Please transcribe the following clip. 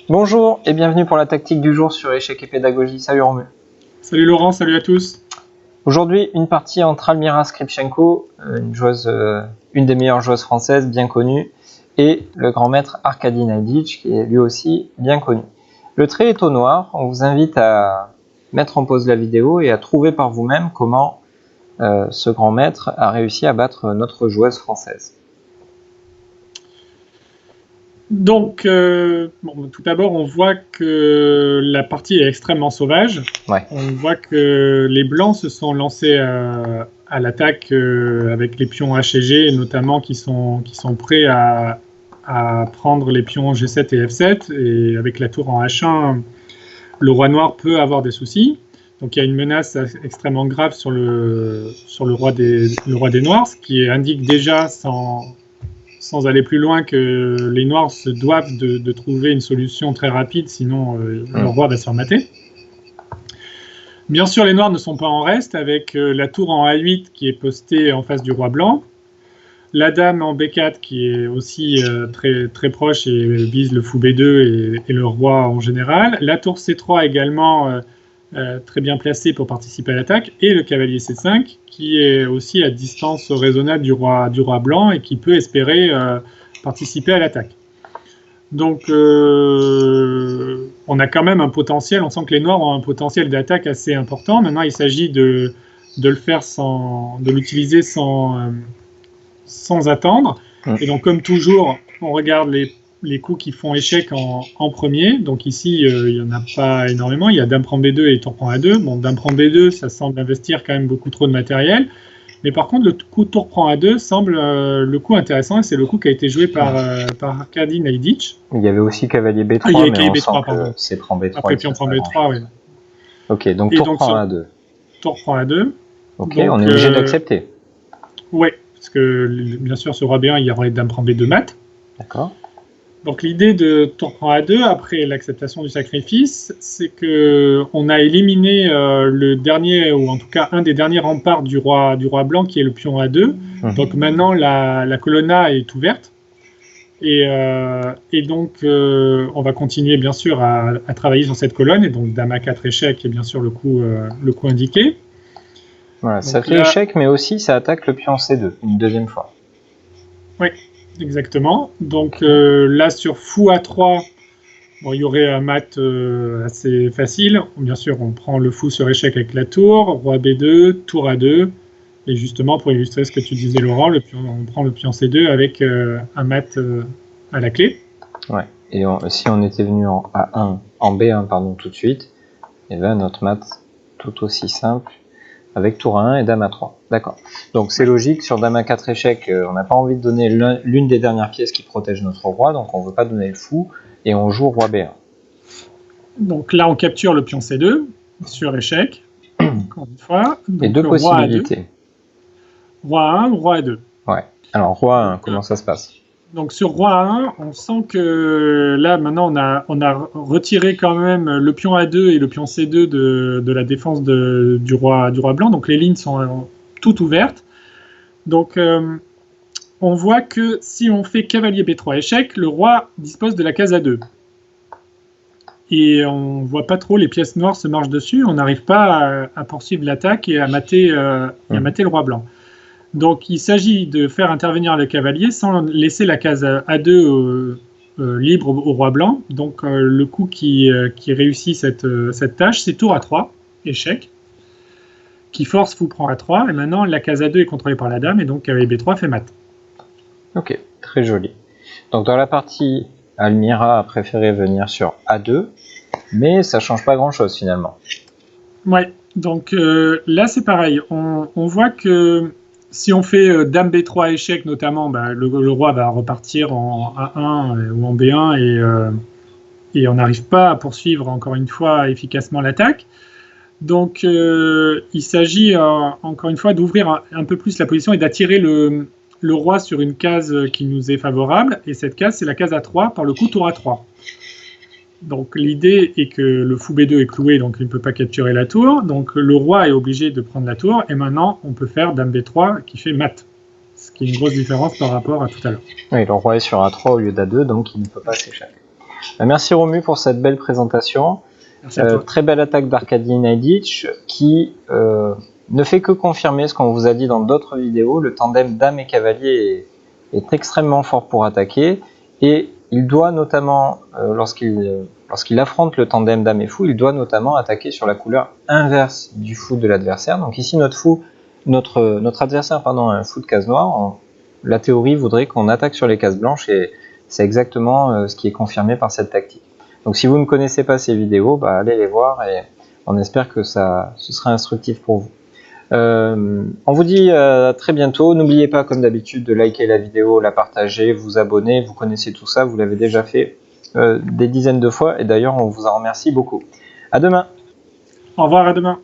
Bonjour et bienvenue pour la tactique du jour sur échec et pédagogie. Salut Romu. Salut Laurent, salut à tous. Aujourd'hui, une partie entre Almira Skripchenko, une des meilleures joueuses françaises bien connue, et le grand maître Arkady Naiditch, qui est lui aussi bien connu. Le trait est au noir. On vous invite à mettre en pause la vidéo et à trouver par vous-même comment ce grand maître a réussi à battre notre joueuse française. Donc, tout d'abord, on voit que la partie est extrêmement sauvage. Ouais. On voit que les Blancs se sont lancés à l'attaque avec les pions H et G, notamment qui sont prêts à prendre les pions G7 et F7. Et avec la tour en H1, le roi noir peut avoir des soucis. Donc, il y a une menace extrêmement grave sur le roi des Noirs, ce qui indique déjà, sans aller plus loin, que les Noirs se doivent de trouver une solution très rapide, sinon le roi va se faire mater. Bien sûr, les Noirs ne sont pas en reste, avec la tour en A8 qui est postée en face du roi blanc, la dame en B4 qui est aussi très, très proche et vise le fou B2 et le roi en général, la tour C3 également très bien placée pour participer à l'attaque, et le cavalier C5 qui est aussi à distance raisonnable du roi blanc et qui peut espérer participer à l'attaque. Donc on a quand même un potentiel, on sent que les Noirs ont un potentiel d'attaque assez important. Maintenant il s'agit de le faire de l'utiliser sans attendre. Et donc comme toujours, on regarde les coups qui font échec en premier. Donc ici, il n'y en a pas énormément. Il y a dame prend B2 et tour prend A2. Bon, dame prend B2, ça semble investir quand même beaucoup trop de matériel. Mais par contre, le coup tour prend A2 semble le coup intéressant. Et c'est le coup qui a été joué par Arkady Naiditch. Il y avait aussi cavalier B3, il y avait mais on B3, sent que c'est prend B3. Après, pion prend B3, oui. Ok, donc tour prend A2. Tour prend A2. Ok, donc, on est obligé d'accepter. Oui, parce que bien sûr, sur roi B1, il y aurait dame prend B2 mat. D'accord. Donc l'idée de tour prend A2, après l'acceptation du sacrifice, c'est qu'on a éliminé le dernier, ou en tout cas un des derniers remparts du roi blanc, qui est le pion A2. Donc maintenant, la colonna est ouverte. Et donc, on va continuer, bien sûr, à travailler sur cette colonne. Et donc, dame A4 échec est bien sûr le coup indiqué. Voilà, donc ça fait échec, mais aussi ça attaque le pion C2, une deuxième fois. Oui. Exactement. Donc là, sur fou A3, bon, il y aurait un mat assez facile. Bien sûr, on prend le fou sur échec avec la tour, roi B2, tour A2. Et justement, pour illustrer ce que tu disais, Laurent, on prend le pion C2 avec un mat à la clé. Ouais. Et si on était venu en A1, en B1, pardon, tout de suite, et bien notre mat tout aussi simple, avec tour A1 et dame A3. D'accord. Donc c'est logique, sur dame A4 échec, on n'a pas envie de donner l'une des dernières pièces qui protège notre roi, donc on ne veut pas donner le fou, et on joue roi B1. Donc là, on capture le pion C2, sur échec, encore une fois. Donc, et deux possibilités. Roi 1 ou roi A2. Ouais. Alors roi 1, comment ça se passe ? Donc sur roi 1, on sent que là maintenant on a retiré quand même le pion A2 et le pion C2 de la défense du roi blanc, donc les lignes sont toutes ouvertes. Donc on voit que si on fait cavalier B3 échec, le roi dispose de la case A2. Et on ne voit pas trop les pièces noires se marchent dessus, on n'arrive pas à poursuivre l'attaque et à mater le roi blanc. Donc il s'agit de faire intervenir le cavalier sans laisser la case A2 libre au roi blanc. Donc le coup qui réussit cette tâche, c'est tour A3, échec, qui force fou prend A3, et maintenant la case A2 est contrôlée par la dame, et donc cavalier B3 fait mat. Ok, très joli. Donc dans la partie, Almira a préféré venir sur A2, mais ça change pas grand chose finalement. Ouais, donc là c'est pareil, on voit que si on fait dame B3 échec notamment, le roi va repartir en A1 ou en B1 et on n'arrive pas à poursuivre encore une fois efficacement l'attaque. Donc il s'agit encore une fois d'ouvrir un peu plus la position et d'attirer le roi sur une case qui nous est favorable, et cette case c'est la case A3 par le coup tour A3. Donc l'idée est que le fou B2 est cloué, donc il ne peut pas capturer la tour. Donc le roi est obligé de prendre la tour, et maintenant on peut faire dame B3 qui fait mat. Ce qui est une grosse différence par rapport à tout à l'heure. Oui, le roi est sur A3 au lieu d'A2, donc il ne peut pas s'échapper. Merci Romu pour cette belle présentation. Merci à toi. Très belle attaque d'Arkady Najdic qui ne fait que confirmer ce qu'on vous a dit dans d'autres vidéos. Le tandem dame et cavalier est extrêmement fort pour attaquer et il doit notamment, lorsqu'il affronte le tandem dame et fou, il doit notamment attaquer sur la couleur inverse du fou de l'adversaire. Donc ici notre adversaire a un fou de case noire. La théorie voudrait qu'on attaque sur les cases blanches et c'est exactement ce qui est confirmé par cette tactique. Donc si vous ne connaissez pas ces vidéos, allez les voir et on espère que ce sera instructif pour vous. On vous dit à très bientôt. N'oubliez pas, comme d'habitude, de liker la vidéo, la partager, vous abonner. Vous connaissez tout ça, vous l'avez déjà fait des dizaines de fois et d'ailleurs on vous en remercie beaucoup. À demain. Au revoir, à demain.